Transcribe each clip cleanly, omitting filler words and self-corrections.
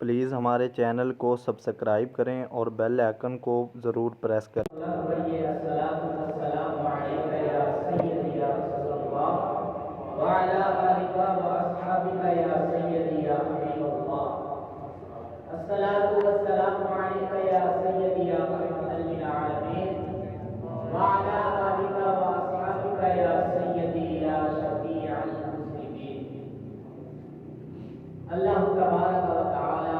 Please ہمارے channel کو subscribe کریں اور بیل آئکن کو ضرور پریس کریں۔ الصلاة والسلام عليك يا سيدي يا رحمة للعالمين وعلى آلك وأصحابك يا سيدي يا شفيع المسلمين۔ اللہ تبارک و تعالی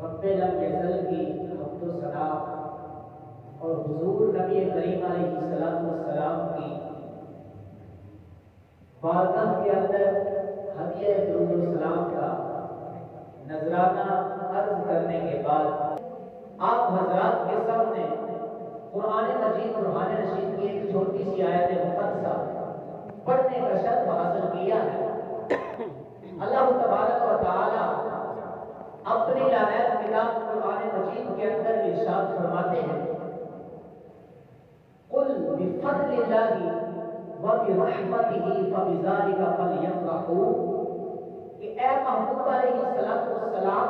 رب لم یزل کی حمد و ثنا اور حضور نبی کریم علیہ السلام کی بارگاہ کے اندر ہدیہ درود و سلام کا نذرانہ عرض کرنے کے بعد آپ حضرات کے سامنے قرآن مجید برہان رشید کی ایک چھوٹی سی آیت مقدسہ پڑھنے کا شرف حاصل کیا ہے۔ اللہ تبارک و تعالی اپنی لعنت کتاب قرآن مجید کے اندر ارشاد فرماتے ہیں قل بفضل اللہ وبرحمتہ فبذلک فلیفرحوا، کہ اے محبوب علیہ السلام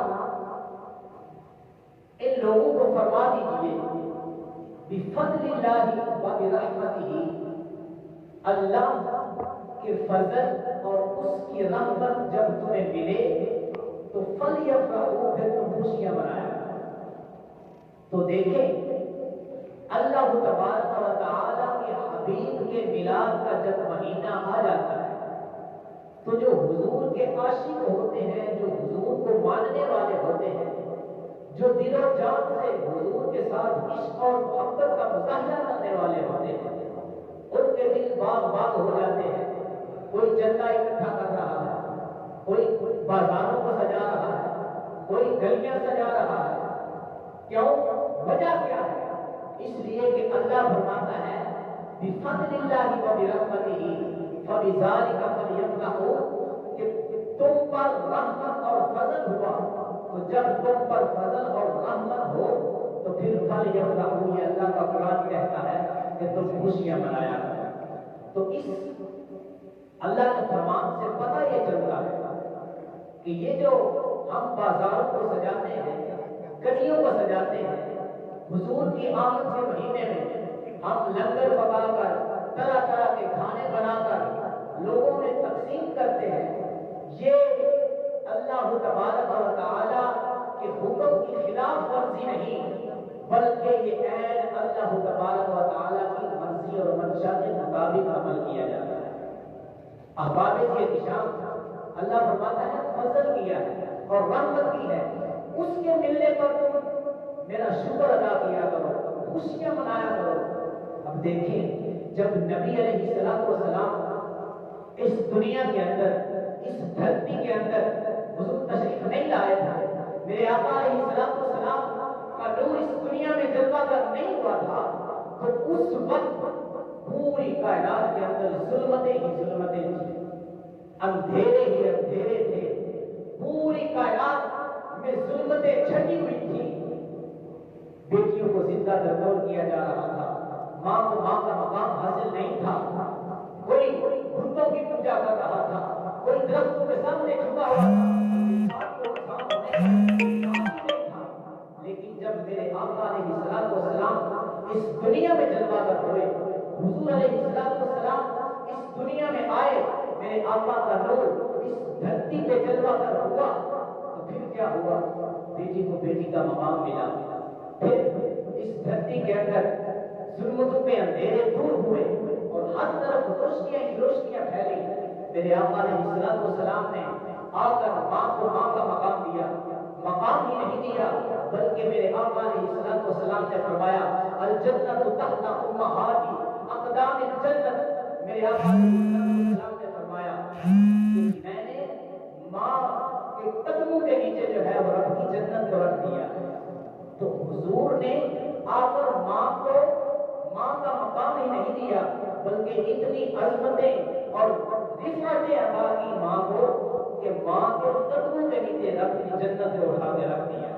ان لوگوں کو فرما دیجئے بفضل اللہ وبرحمتہ، اللہ کے فضل اور اس کی رحمت جب تمہیں ملے تو فلیفرحوا، پھر تم خوشیاں منایا۔ تو دیکھیں اللہ تبارک و تعالی کے حبیب کے میلاد کا جب مہینہ آ جاتا ہے تو جو حضور کے عاشق ہوتے ہیں، جو حضور کو ماننے والے ہوتے ہیں، جو دل و جان سے حضور کے ساتھ عشق اور محبت کا مظاہرہ کرنے والے ہوتے ہیں، ان کے دل باغ باغ ہو جاتے ہیں۔ کوئی چندہ اکٹھا کر رہا ہے، کوئی بازاروں کو سجا رہا ہے، کوئی گلیاں سجا رہا ہے۔ کیوں؟ وجہ کیا ہے؟ اس لیے کہ اللہ فرماتا ہے بفضل اللہ وبرحمتہ فبذلک فلیفرحوا، کہ تم پر رحمت اور فضل ہوا، تو جب تم پر فضل اور رحمت ہو تو پھر فلیفرحوا، یہ اللہ کا قرآن کہتا ہے کہ تم خوشیاں منایا کرو۔ تو اس اللہ کے فرمان سے پتہ یہ چلتا ہے کہ یہ جو ہم بازاروں کو سجاتے ہیں، گلیوں کو سجاتے ہیں، حضور کی آمد کے مہینے میں ہم لنگر پکا کر طرح طرح کے کھانے بنا کر لوگوں میں تقسیم کرتے ہیں، یہ اللہ تبارک و تعالی کے حکم کی خلاف ورزی نہیں، بلکہ یہ عین اللہ تبارک و تعالی کی مرضی اور منشا کے مطابق عمل کیا جاتا ہے۔ احباب کی احتشام اللہ فرماتا ہے فضل کیا ہے اور رحمت کی ہے، اس کے ملنے پر تم میرا شکر ادا کیا کرو، خوشیاں منایا کرو۔ اب دیکھیں جب نبی علیہ السلام اس دنیا کے اندر، اس دھرتی کے اندر حضور تشریف نہیں لائے تھے، میرے آقا علیہ السلام کا نور اس دنیا میں جلوہ گر نہیں ہوا تھا، تو اس وقت پوری کائنات کے اندر ظلمتیں ہی ظلمتیں تھیں، اندھیرے ہی اندھیرے تھے، پوری کائنات میں ظلمتیں چھٹی ہوئی تھی۔ بیٹیوں کو زندہ درگور کیا جا رہا تھا، ماں کو ماں کا مقام حاصل نہیں تھا، کوئی بتوں کی پوجا کر رہا تھا، کوئی درختوں کے سامنے جھکا ہوا تھا، لیکن جب میرے آقا علیہ السلام اس دنیا میں جلوہ گر ہوئے، حضور علیہ السلام اس دنیا میں آئے، میرے آقا کا نور اس دھرتی پہ جلوہ گر ہوا، تو پھر کیا ہوا؟ بیٹی کو بیٹی کا مقام ملا، پھر اس دھرتی کے اندر ظلمتوں پہ اندھیرے دور ہوئے اور ہر طرف روشنیاں ہی روشنیاں پھیلی۔ میرے آقا علیہ السلام نے آ کر ماں کو ماں کا مقام دیا، مقام ہی نہیں دیا بلکہ میرے آقا علیہ السلام نے فرمایا الجنت تحت امہات اقدام الجنت، میرے آقا علیہ السلام نے فرمایا کہ میں نے ماں کے قدموں کے نیچے جو ہے وہ رب کی جنت کو رکھ دیا۔ تو حضور نے آ کر ماں کو ماں کا مقام ہی نہیں دیا بلکہ اتنی عظمتیں اور رفعتیں عطا کی ماں کو کہ ماں کے قدموں کے نیچے رب کی جنت کو اٹھا کے رکھ دیا۔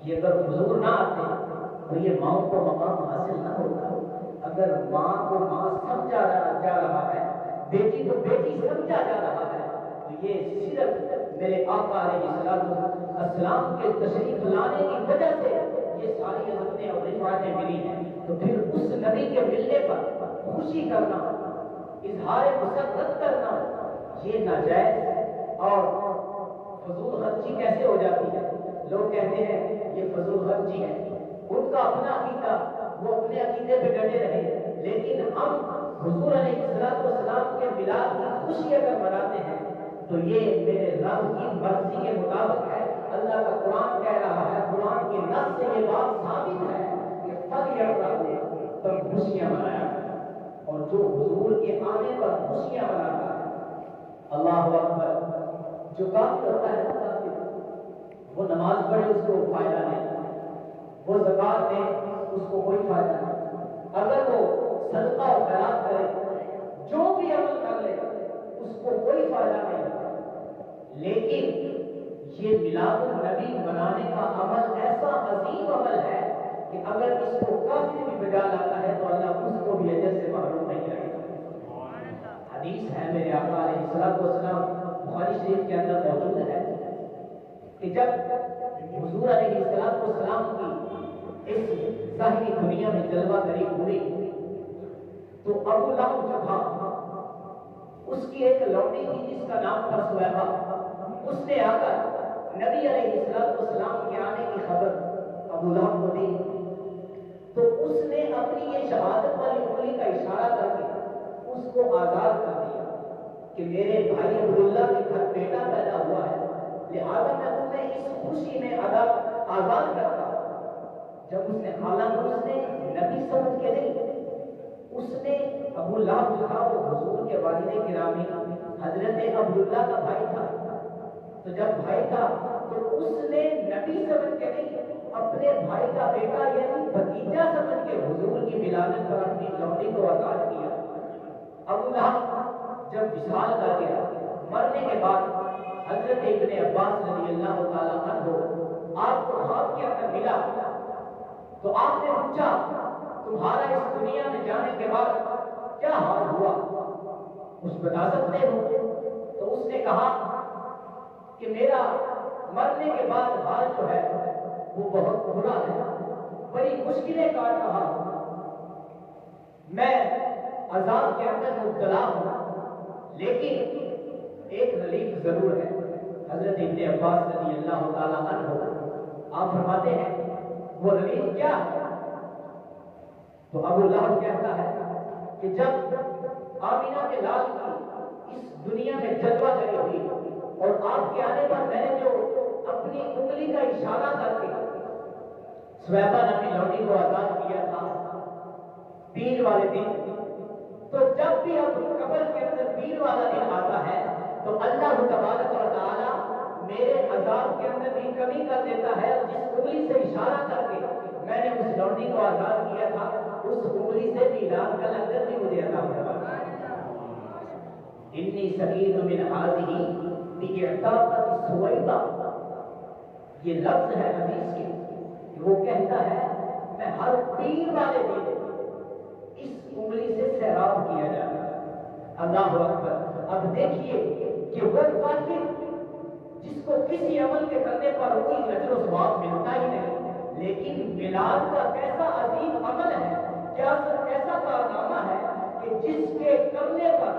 یہ اگر حضور نہ آتے تو یہ ماں کو مقام حاصل نہ ہوتا۔ اگر ماں کو ماں سمجھا جا رہا ہے، بیٹی کو بیٹی سمجھا جا رہا ہے، تو یہ صرف میرے آقا علیہ السلام کے تشریف لانے کی وجہ سے یہ ساری عزتیں اور رفعتیں ملی ہیں. تو پھر اس نبی کے ملنے پر خوشی کرنا، اظہار مسرت کرنا، یہ ناجائز اور فضول خرچی کیسے ہو جاتی ہے؟ لوگ کہتے ہیں یہ فضول خرچی ہے. ان کا اپنا عقیدہ، وہ اپنے عقیدے پہ ڈٹے رہے، لیکن ہم حضور علیہ السلام کے میلاد کی خوشی اگر مناتے ہیں تو یہ میرے رب کی مرضی کے مطابق ہے. اللہ کا قرآن کہہ رہا ہے، قرآن کی نص سے یہ بات ثابت ہے کہ تب خوشیاں منایا اور جو حضور کے آنے پر خوشیاں مناتا ہے، اللہ اکبر، جو کام کرتا ہے وہ نماز پڑھے اس کو فائدہ نہیں، وہ زکات دے اس کو کوئی فائدہ نہیں، اگر وہ صدقہ و خیرات کرے، جو بھی عمل کر لے اس کو کوئی فائدہ نہیں. لیکن یہ میلاد النبی منانے کا عمل ایسا عظیم عمل ہے کہ اگر اس کو کافر بھی بجا لاتا ہے تو اللہ اس کو بھی اجر سے محروم نہیں رہے گا. حدیث ہے میرے آقا علیہ السلام بخاری شریف کے اندر موجود ہے کہ جب حضور علیہ السلام کی اس ظاہری دنیا میں جلوہ گری ہوئی تو ابو لہب جو تھا اس کی ایک لوٹی تھی جس کا نام تھا سویبہ. اس نے آ کر نبی علیہ السلام کے آنے کی خبر ابو لہب کو دی تو اس نے اپنی یہ شہادت والی انگلی کا اشارہ کر کے اس کو آزاد کر دیا کہ میرے بھائی عبداللہ کے گھر بیٹا پیدا ہوا ہے، لہذا میں تمہیں اس خوشی میں آزاد کرتا. جب اس نے حالانکہ اس نے نبی سمجھ کے نہیں، اس نے ابو لہب جو تھا وہ حضور کے والد گرامی حضرت عبداللہ کا بھائی تھا، تو جب بھائی تھا تو اس نے نبی سمجھ کے نہیں اپنے بھائی کا بیٹا یعنی بھتیجا سمجھ کے حضور کی ولادت پر اپنی لوٹی کو آزاد کیا. ابو لہب جب وصال کر گیا، مرنے کے بعد حضرت ابن عباس رضی اللہ تعالیٰ عنہ آپ کو خواب کے اندر ملا تو آپ نے پوچھا تمہارا اس دنیا میں جانے کے بعد کیا حال ہوا، کچھ بتا سکتے ہو؟ تو اس نے کہا کہ میرا مرنے کے بعد حال جو ہے وہ بہت برا ہے، بڑی مشکلیں کاٹ رہا ہوں، میں عذاب کے اندر مبتلا ہوں، لیکن ایک ریلیف ضرور ہے. حضرت ابن عباس رضی اللہ تعالیٰ عنہ آپ فرماتے ہیں وہ ریلیف کیا ہے؟ تو ابو لہب کہتا ہے کہ جب آمینہ کے لال کی اس دنیا میں جلوہ گری ہوئی اور آپ کے آنے پر میں نے جو اپنی انگلی کا اشارہ کر کے سویبہ نامی لوٹی کو آزاد کیا تھا پیر والے دن، تو جب بھی اب قبر کے اندر پیر والا دن آتا ہے تو اللہ تبارک و تعالیٰ میرے عذاب کے اندر بھی کمی کر دیتا ہے. اور جس انگلی سے اشارہ کر کے میں نے اس لوٹی کو آزاد کیا تھا اس انگلی سے میلاد کا لنگر بھی مجھے عطا ہوا. انی سقیت من ہذہ باعتاقۃ سویبہ، یہ لفظ ہے حدیث کے کہ وہ کہتا ہے میں ہر پیر والے دن اس انگلی سے سیراب کیا جاتا ہے. اللہ اکبر. اب دیکھیے کہ وہ کافر جس کو کسی عمل کے کرنے پر کوئی اجر و ثواب ملتا ہی نہیں، لیکن میلاد کا کیسا عظیم عمل ہے، کیسا کارنامہ ہے کہ جس کے کرنے پر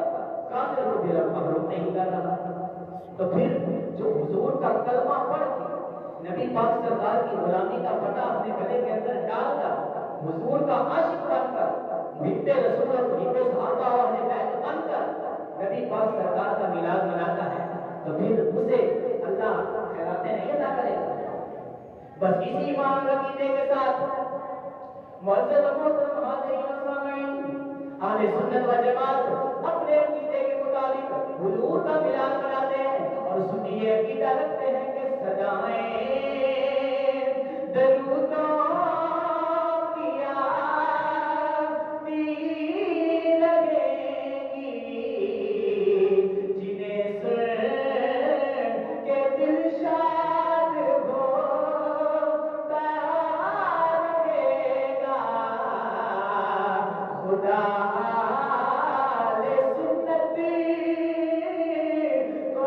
کافر کو دل محروم نہیں کر رہا. تو پھر جو حضور کا کلمہ پڑھ کے نبی پاک سرکار کی غلامی کا پٹا اپنے گلے کے اندر ڈال کر حضور کا عاشق بن کر محب رسول اور محب صحابہ اور اہل بیت بن کر نبی پاک سرکار کا میلاد مناتا ہے تو پھر اسے اللہ خیراتیں نہیں عطا کرے گا. بس اسی ایمان عقیدے کے ساتھ معزز محترم حاضرین و سامعین، اہل سنت و جماعت اپنے عقیدے کے مطابق حضور کا میلاد مناتے ہیں اور سنی عقیدہ رکھتے ہیں کہ سجائیں درودوں کی آرتی لگے گی، جنہیں سن کے دل شاد ہو رہے گا. خدا آل سنت کو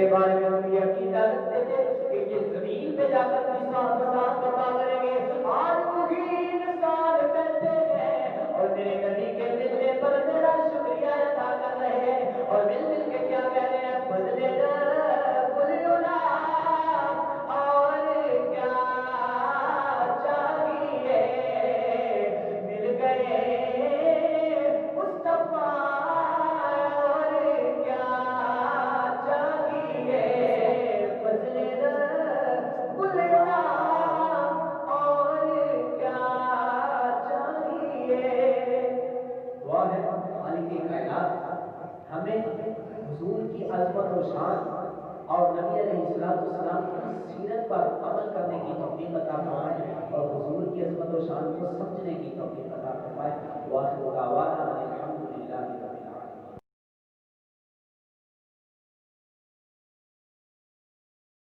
کے بارے میں ہم یہ عقیدہ رکھتے تھے کہ یہ زمین پہ جا کر فساد برپا کریں گے. آج وہی انسان بیٹھے ہیں اور میرے نبی کے ملنے پر میرا شکریہ ادا کر رہے ہیں اور مل مل کے کیا کہہ رہے ہیں؟ فضل رب العلا اور کیا چاہیے مل گئے مصطفیٰ اور کیا چاہیے فضل رب العلا اور کیا چاہیے. دعا ہے خالق کائنات ہمیں حضور کی عظمت و شان اور نبی علیہ السلام کی سیرت پر عمل کرنے کی توفیق عطا فرمائے اور حضور کی عظمت و شان کو سمجھنے کی توفیق عطا فرمائے. وآخر دعوانا